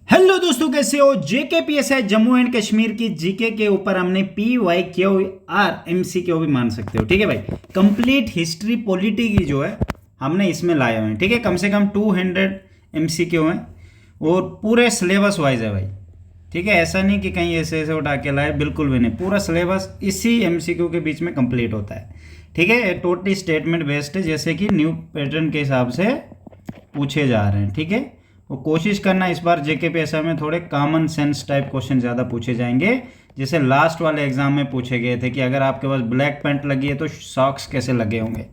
Hello दोस्तों, कैसे हो। जेकेपीएसआई जम्मू एंड कश्मीर की जीके के ऊपर हमने PYQR MCQ भी मान सकते हो। ठीक है भाई, कंप्लीट हिस्ट्री पॉलिटी की जो है हमने इसमें लाए हुए हैं। ठीक है, कम से कम 200 MCQ हैं और पूरे सिलेबस वाइज है भाई। ठीक है, ऐसा नहीं कि कहीं ऐसे ऐसे उठा के लाए, बिल्कुल भी नहीं। पूरा सिलेबस इसी MCQ के बीच में कंप्लीट होता है। ठीक है, टोटली स्टेटमेंट बेस्ड है, जैसे कि न्यू पैटर्न के हिसाब से पूछे जा रहे हैं। ठीक है, वो कोशिश करना इस बार जेकेपीएसआई में थोड़े कॉमन सेंस टाइप क्वेश्चन ज़्यादा पूछे जाएंगे, जैसे लास्ट वाले एग्जाम में पूछे गए थे कि अगर आपके पास ब्लैक पैंट लगी है तो सॉक्स कैसे लगे होंगे।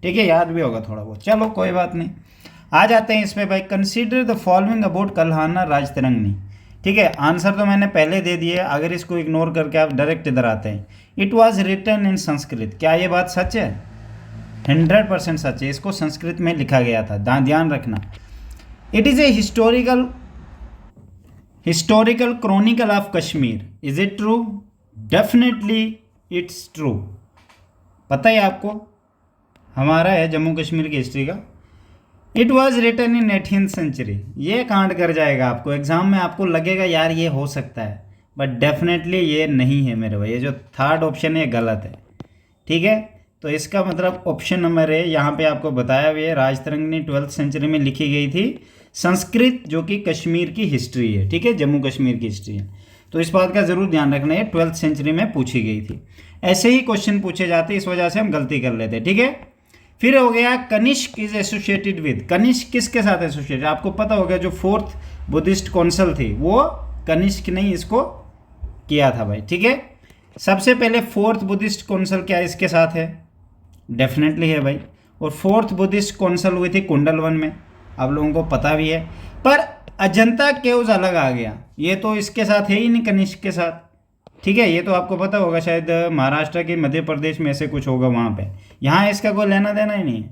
ठीक है, याद भी होगा थोड़ा बहुत। चलो कोई बात नहीं, आ जाते हैं इसमें भाई। Consider the following about Kalhana Rajatarangini. ठीक है, आंसर तो मैंने पहले दे दिए, अगर इसको इग्नोर करके आप डायरेक्ट इधर आते हैं। It was written in Sanskrit. क्या ये बात सच है? 100% सच है, इसको संस्कृत में लिखा गया था, ध्यान रखना। It is a historical chronicle of Kashmir. Is it true? Definitely it's true. पता है आपको, हमारा है जम्मू कश्मीर की हिस्ट्री का। It was written in 18th century. ये कांड कर जाएगा आपको एग्जाम में, आपको लगेगा यार ये हो सकता है, बट डेफिनेटली ये नहीं है मेरे भाई। ये जो थर्ड ऑप्शन है गलत है। ठीक है, तो इसका मतलब ऑप्शन नंबर है, यहाँ पे आपको बताया हुआ है राजतरंगिणी 12th सेंचुरी में लिखी गई थी, संस्कृत जो कि कश्मीर की हिस्ट्री है। ठीक है, जम्मू कश्मीर की हिस्ट्री है, तो इस बात का ज़रूर ध्यान रखना है, 12th सेंचुरी में पूछी गई थी। ऐसे ही क्वेश्चन पूछे जाते, इस वजह से हम गलती कर लेते। ठीक है, फिर हो गया Kanishka is associated with. Kanishka किसके साथ एसोसिएटेड? आपको पता होगा जो 4th बुद्धिस्ट काउंसिल थी वो कनिष्क ने इसको किया था भाई। ठीक है, सबसे पहले 4th बुद्धिस्ट काउंसिल क्या इसके साथ है? डेफिनेटली है भाई। और 4th बुद्धिस्ट काउंसिल हुई थी कुंडलवन में, आप लोगों को पता भी है। पर अजंता केव्स अलग आ गया, ये तो इसके साथ है ही नहीं, कनिष्क के साथ। ठीक है, ये तो आपको पता होगा, शायद महाराष्ट्र के मध्य प्रदेश में ऐसे कुछ होगा वहाँ पे। यहाँ इसका कोई लेना देना ही नहीं है,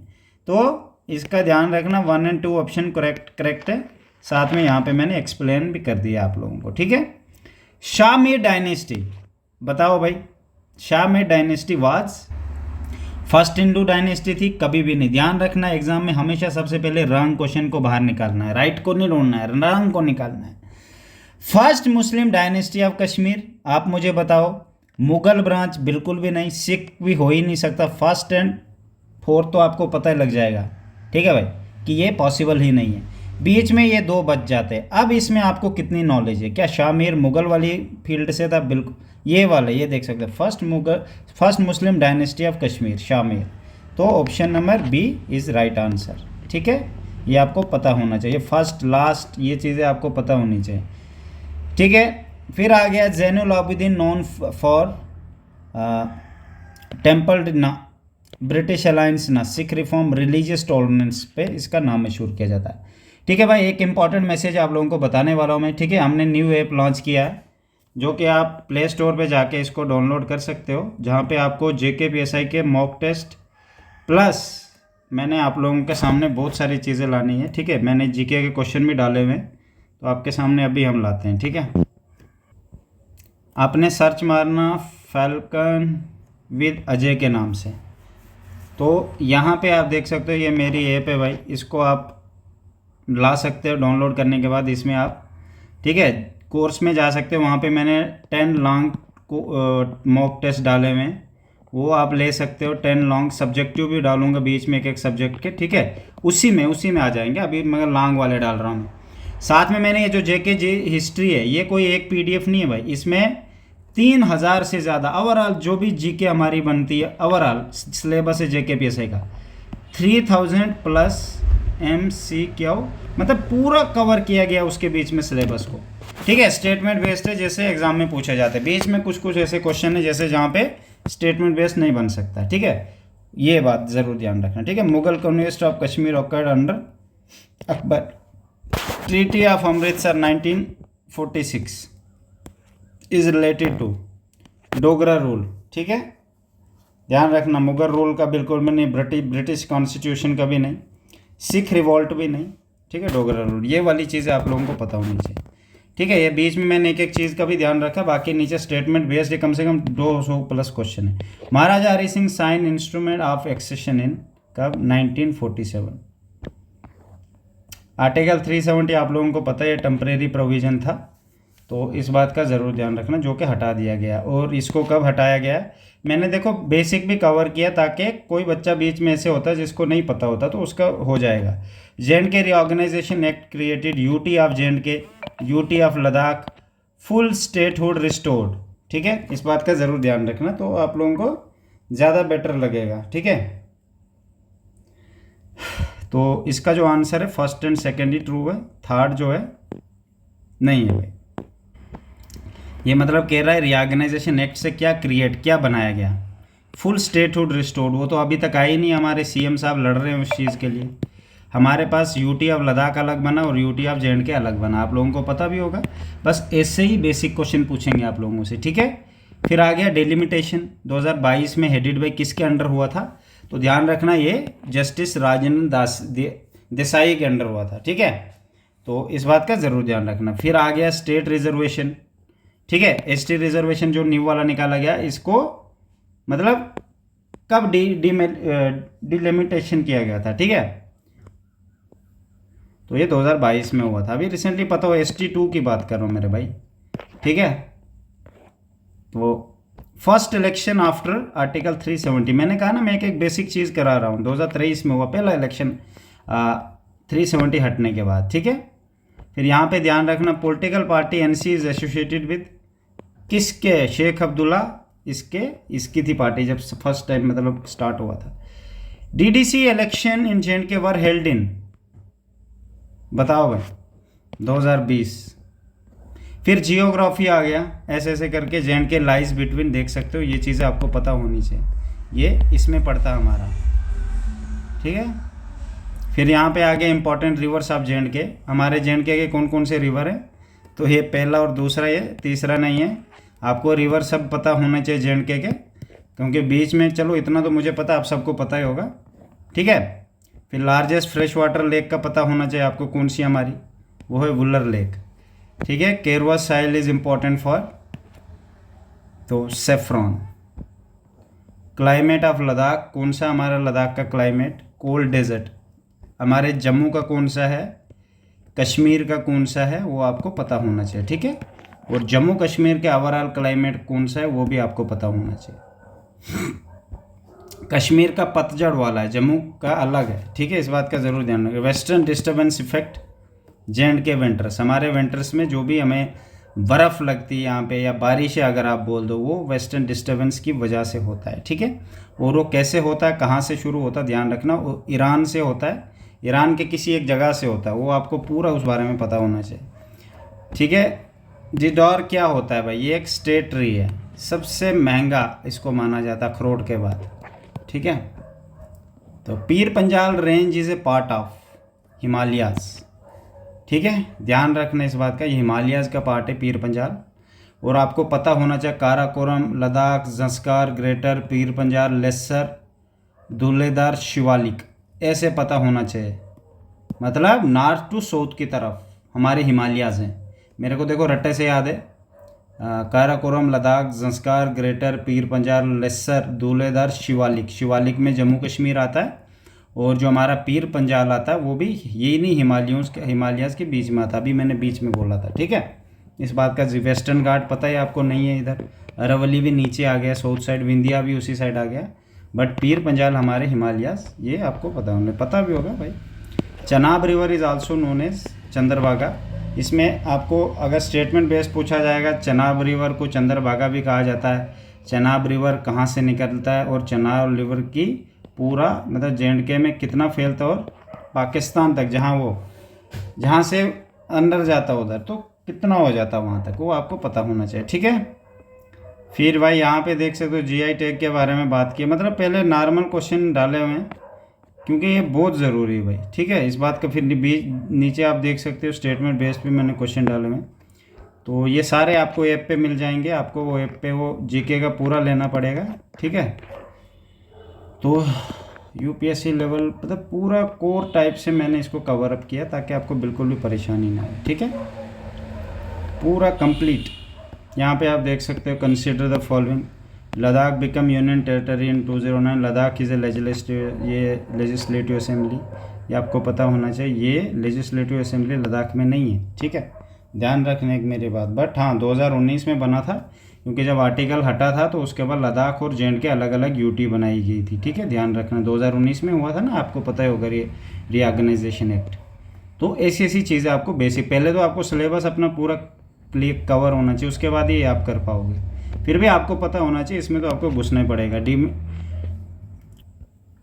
तो इसका ध्यान रखना। 1 और 2 ऑप्शन करेक्ट है, साथ में यहाँ पे मैंने एक्सप्लेन भी कर दिया आप लोगों को। ठीक है, शाहमीर डायनेस्टी बताओ भाई। Shahmir dynasty was first Hindu dynasty थी? कभी भी नहीं। ध्यान रखना, एग्जाम में हमेशा सबसे पहले रॉन्ग क्वेश्चन को बाहर निकालना है, राइट को नहीं ढूंढना है, रॉन्ग को निकालना है। First Muslim dynasty of Kashmir, आप मुझे बताओ। मुगल ब्रांच बिल्कुल भी नहीं, सिख भी हो ही नहीं सकता। फर्स्ट एंड फोर्थ तो आपको पता ही लग जाएगा। ठीक है भाई, कि ये पॉसिबल ही नहीं है, बीच में ये 2 बच जाते हैं। अब इसमें आपको कितनी नॉलेज है? क्या शाहमीर मुगल वाली फील्ड से था? बिल्कुल, ये वाला, ये देख सकते हैं, first Muslim dynasty of Kashmir, Shahmir. तो option number B is right answer. ठीक है, ये आपको पता होना चाहिए, फर्स्ट लास्ट ये चीज़ें आपको पता होनी चाहिए। ठीक है, फिर आ गया Zainul Abidin, known for temple ना ब्रिटिश अलायंस ना सिख रिफॉर्म रिलीजियस टॉलरेंस पे इसका नाम मशहूर किया जाता है। ठीक है भाई, एक इंपॉर्टेंट मैसेज आप लोगों को बताने वाला हूँ मैं। ठीक है, हमने न्यू ऐप लॉन्च किया है, जो कि आप प्ले स्टोर पे जाके इसको डाउनलोड कर सकते हो, जहाँ पे आपको जेकेपीएसआई के मॉक टेस्ट प्लस मैंने आप लोगों के सामने बहुत सारी चीज़ें लानी है। ठीक है, मैंने जीके के क्वेश्चन भी डाले हुए हैं, तो आपके सामने अभी हम लाते हैं। ठीक है, आपने सर्च मारना फैल्कन विद अजय के नाम से, तो यहाँ पे आप देख सकते हो ये मेरी ऐप है भाई, इसको आप ला सकते हो डाउनलोड करने के बाद। इसमें आप, ठीक है, कोर्स में जा सकते हो, वहाँ पे मैंने 10 लॉन्ग मॉक टेस्ट डाले हुए हैं, वो आप ले सकते हो। 10 लॉन्ग सब्जेक्टिव भी डालूंगा बीच में, एक सब्जेक्ट के। ठीक है, उसी में आ जाएंगे, अभी मगर लॉन्ग वाले डाल रहा हूँ। साथ में मैंने ये जो जेके हिस्ट्री है, ये कोई एक PDF नहीं है भाई, इसमें 3000 से ज़्यादा ओवरऑल जो भी जीके हमारी बनती है, ओवरऑल सिलेबस है जेकेपीएसआई का 3000+ MCQ, मतलब पूरा कवर किया गया उसके बीच में सिलेबस को। ठीक है, स्टेटमेंट बेस्ड है, जैसे एग्जाम में पूछे जाते हैं। बीच में कुछ ऐसे क्वेश्चन है जैसे जहाँ पे स्टेटमेंट बेस्ड नहीं बन सकता। ठीक है, ये बात ज़रूर ध्यान रखना। ठीक है, Mughal conquest of Kashmir occurred under Akbar, treaty of Amritsar 1946 is related to Dogra rule. ठीक है, ध्यान रखना, मुगल रूल का बिल्कुल भी नहीं, ब्रिटिश कॉन्स्टिट्यूशन का भी नहीं, सिख रिवॉल्ट भी नहीं। ठीक है, डोगरा रूल, ये वाली चीज़ें आप लोगों को पता होनी चाहिए। ठीक है, ये बीच में मैंने एक चीज़ का भी ध्यान रखा, बाकी नीचे स्टेटमेंट बेस्ड कम से कम 200+ क्वेश्चन है। Maharaja Hari Singh sign instrument of accession in कब? 1947। आर्टिकल 370 आप लोगों को पता है टेम्परेरी प्रोविज़न था, तो इस बात का ज़रूर ध्यान रखना, जो कि हटा दिया गया। और इसको कब हटाया गया है, मैंने देखो बेसिक भी कवर किया, ताकि कोई बच्चा बीच में ऐसे होता है जिसको नहीं पता होता तो उसका हो जाएगा। J&K reorganisation act created UT of J&K, UT of Ladakh, full statehood restored. ठीक है, इस बात का ज़रूर ध्यान रखना, तो आप लोगों को ज़्यादा बेटर लगेगा। ठीक है, तो इसका जो आंसर है first and second he true है, थर्ड जो है नहीं है भाई। ये मतलब कह रहा है रिऑर्गेनाइजेशन एक्ट से क्या बनाया गया, फुल स्टेटहुड रिस्टोर्ड। वो तो अभी तक आई नहीं, हमारे सीएम साहब लड़ रहे हैं उस चीज़ के लिए। हमारे पास यूटी ऑफ लद्दाख अलग बना और यूटी ऑफ J&K अलग बना, आप लोगों को पता भी होगा। बस ऐसे ही बेसिक क्वेश्चन पूछेंगे आप लोगों से। ठीक है, फिर आ गया डेलिमिटेशन 2022 में हेडेड बाई किसके अंडर हुआ था, तो ध्यान रखना ये जस्टिस राजेंद्र देसाई के अंडर हुआ था। ठीक है, तो इस बात का ज़रूर ध्यान रखना। फिर आ गया स्टेट रिजर्वेशन। ठीक है, एसटी रिजर्वेशन जो न्यू वाला निकाला गया, इसको मतलब कब डिलिमिटेशन किया गया था। ठीक है, तो ये 2022 में हुआ था, अभी रिसेंटली पता हो। ST2 की बात कर रहा हूँ मेरे भाई। ठीक है, तो फर्स्ट इलेक्शन आफ्टर आर्टिकल 370, मैंने कहा ना मैं एक बेसिक चीज़ करा रहा हूँ, 2023 में हुआ पहला इलेक्शन 370 हटने के बाद। ठीक है, फिर यहाँ पे ध्यान रखना political party NC is associated with किसके, शेख अब्दुल्ला इसकी थी पार्टी जब फर्स्ट टाइम मतलब स्टार्ट हुआ था। DDC election in J&K were held in, बताओ भाई, 2020। फिर जियोग्राफी आ गया, ऐसे ऐसे करके J&K लाइज बिटवीन, देख सकते हो, ये चीज़ें आपको पता होनी चाहिए, ये इसमें पड़ता हमारा। ठीक है, फिर यहाँ पे आ गया इंपॉर्टेंट रिवर्स ऑफ J&K। हमारे J&K के कौन कौन से रिवर हैं, तो ये पहला और दूसरा, ये तीसरा नहीं है। आपको रिवर सब पता होना चाहिए J&K के, क्योंकि बीच में, चलो इतना तो मुझे पता, आप सबको पता ही होगा। ठीक है, फिर लार्जेस्ट फ्रेश वाटर लेक का पता होना चाहिए आपको, कौन सी हमारी, वो है वुलर लेक। ठीक है, केरवा साइल इज इम्पॉर्टेंट फॉर, तो सेफ्रॉन। क्लाइमेट ऑफ लद्दाख, कौन सा हमारा लद्दाख का क्लाइमेट, कोल्ड डेजर्ट। हमारे जम्मू का कौन सा है, कश्मीर का कौन सा है, वो आपको पता होना चाहिए। ठीक है, और जम्मू कश्मीर के ओवरऑल क्लाइमेट कौन सा है वो भी आपको पता होना चाहिए। कश्मीर का पतझड़ वाला है, जम्मू का अलग है। ठीक है, इस बात का ज़रूर ध्यान रखें। Western disturbance effect J&K winters, हमारे विंटर्स में जो भी हमें बर्फ़ लगती है यहाँ पे, या बारिश है अगर आप बोल दो, वो वेस्टर्न डिस्टर्बेंस की वजह से होता है। ठीक है, और वो कैसे होता है, कहाँ से शुरू होता है, ध्यान रखना। वो ईरान से होता है, ईरान के किसी एक जगह से होता है, वो आपको पूरा उस बारे में पता होना चाहिए। ठीक है, जिडौर क्या होता है भाई, ये एक स्टेट ट्री है, सबसे महंगा इसको माना जाता है अखरोट के बाद। ठीक है, तो Pir Panjal range is a part of Himalayas. ठीक है, ध्यान रखना इस बात का, ये हिमालयाज़ का पार्ट है पीर पंजाल। और आपको पता होना चाहिए काराकोरम, लद्दाख, ज़ंस्कार, ग्रेटर पीर पंजाल, लेसर, दुलेदार, शिवालिक, ऐसे पता होना चाहिए। मतलब नॉर्थ टू साउथ की तरफ हमारे हिमालयाज़ हैं। मेरे को देखो रट्टे से याद है, काराकोरम, लद्दाख, ज़ंस्कार, ग्रेटर पीर पंजाल, लेसर, दुलेदार, शिवालिक। शिवालिक में जम्मू कश्मीर आता है, और जो हमारा पीर पंजाल आता है वो भी यही नहीं हिमालयाज़ के बीच में आता, अभी मैंने बीच में बोला था। ठीक है, इस बात का वेस्टर्न घाट पता है आपको, नहीं है इधर, अरावली भी नीचे आ गया साउथ साइड, विंध्या भी उसी साइड आ गया, बट पीर पंजाल हमारे हिमालयाज़, ये आपको पता भी होगा भाई। Chenab river is also known as Chandrabhaga. इसमें आपको अगर स्टेटमेंट बेस पूछा जाएगा, चनाब रिवर को चंद्रभागा भी कहा जाता है। चनाब रिवर कहाँ से निकलता है, और चनाब रिवर की पूरा मतलब J&K में कितना फैलता है, और पाकिस्तान तक जहाँ से अंदर जाता है उधर तो कितना हो जाता है वहाँ तक, वो आपको पता होना चाहिए। ठीक है, फिर भाई यहाँ पे देख सकते हो GI टैग के बारे में बात की, मतलब पहले नॉर्मल क्वेश्चन डाले हुए हैं क्योंकि ये बहुत ज़रूरी है भाई। ठीक है, इस बात का फिर नीचे आप देख सकते हो स्टेटमेंट बेस पे मैंने क्वेश्चन डाले हुए हैं, तो ये सारे आपको ऐप पे मिल जाएंगे। आपको वो ऐप पे वो GK का पूरा लेना पड़ेगा। ठीक है, तो UPSC लेवल मतलब पूरा कोर टाइप से मैंने इसको कवर अप किया ताकि आपको बिल्कुल भी परेशानी ना आए। ठीक है, पूरा कंप्लीट। यहाँ पे आप देख सकते हो, consider the following, Ladakh become union territory in 2009, Ladakh is a legislative assembly, ये आपको पता होना चाहिए। ये लेजिस्लेटिव असेंबली लद्दाख में नहीं है, ठीक है, ध्यान रखने की मेरी बात। बट हाँ 2019 में बना था, क्योंकि जब आर्टिकल हटा था तो उसके बाद लद्दाख और जे के अलग अलग यूटी बनाई गई थी, ठीक है, ध्यान रखना। 2019 में हुआ था ना, आपको पता ही होगा, रीऑर्गेनाइजेशन एक्ट। तो ऐसी ऐसी चीज़ें आपको बेसिक, पहले तो आपको सिलेबस अपना पूरा क्लियर कवर होना चाहिए, उसके बाद ये आप कर पाओगे। फिर भी आपको पता होना चाहिए, इसमें तो आपको घुसना ही पड़ेगा।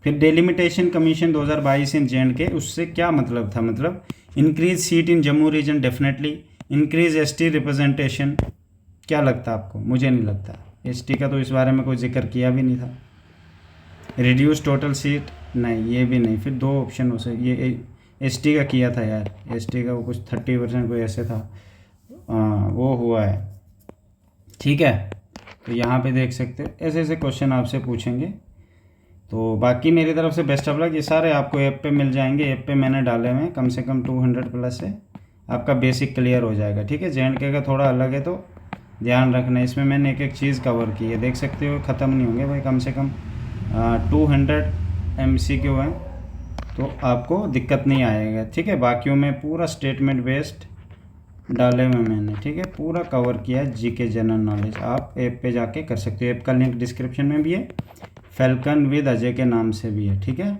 फिर डेलिमिटेशन कमीशन 2022 इन जे, उससे क्या मतलब था, मतलब increase seat in Jammu region definitely, increase ST representation. क्या लगता है आपको? मुझे नहीं लगता। एसटी का तो इस बारे में कोई जिक्र किया भी नहीं था। रिड्यूस टोटल सीट, नहीं, ये भी नहीं। फिर दो ऑप्शन हो सकते, ये एसटी का किया था यार, एसटी का वो कुछ 30% कोई ऐसे था, वो हुआ है, ठीक है। तो यहाँ पे देख सकते हो, ऐसे ऐसे क्वेश्चन आपसे पूछेंगे। तो बाकी मेरी तरफ से बेस्ट ऑफ लक। ये सारे आपको ऐप पे मिल जाएंगे, ऐप पे मैंने डाले हुए हैं, कम से कम 200 प्लस है, आपका बेसिक क्लियर हो जाएगा, ठीक है। जे का थोड़ा अलग है, तो ध्यान रखना। इसमें मैंने एक एक चीज़ कवर की है, देख सकते हो, ख़त्म नहीं होंगे भाई, कम से कम 200 MCQ हैं, तो आपको दिक्कत नहीं आएगा, ठीक है। बाकियों में पूरा स्टेटमेंट बेस्ड डाले हुए मैंने, ठीक है, पूरा कवर किया है। जीके जनरल नॉलेज आप ऐप पे जाके कर सकते हो, ऐप का लिंक डिस्क्रिप्शन में भी है, फैल्कन विद अजय के नाम से भी है, ठीक है।